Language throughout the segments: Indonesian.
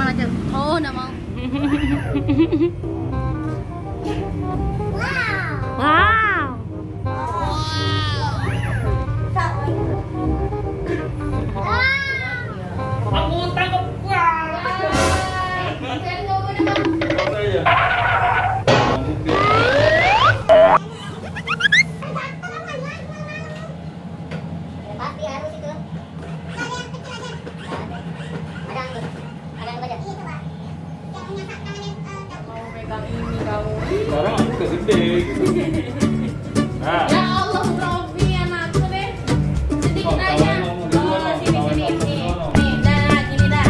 Mana Cel? Oh, nggak mau. Wow. Aku tangkap. Pasti harus itu. Ada yang baca. Mau pegang ini kamu. Sekarang aku udah gede gitu. Nah, Ya Allah, Robi anakku deh. Sedikit Oh, aja. kawan ngomong dulu, Oh, sini kawan sini ngomong sini. dulu. Nih, dah, gini dah.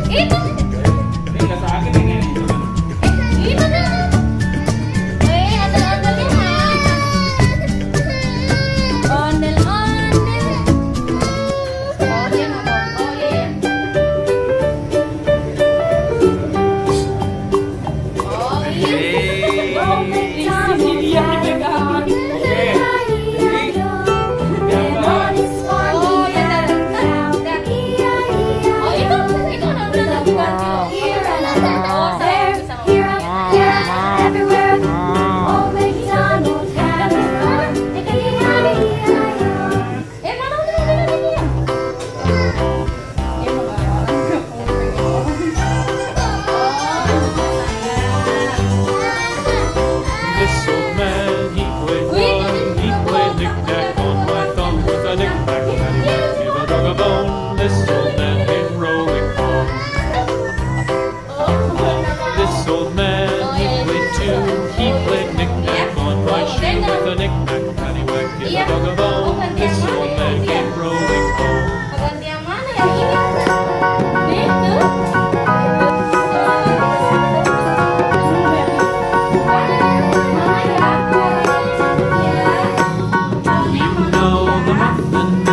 Itu. ini nggak sakit ini. Itu dah. Ondel-ondelnya mana? Ondel-ondel. Oh, dia ngomong. Oh, iya. Oh, iya. Oh, ini dia dipegang. Oke. Jadi, yang mana? Oh, ya dah. Oh, itu udah ganti loh. Oh, saya bisa ngomong. Mana udah dia? This old man, he played one, he played knick-knack on my thumb with a knick-knack, paddywhack, give a dog a bone. This old man came rolling home. This old man, he played two, he played knick-knack on my shoe with a knick-knack, paddywhack, give a dog a bone. This old man came rolling home. Ganti yang mana yang ini? Itu. You know the muffin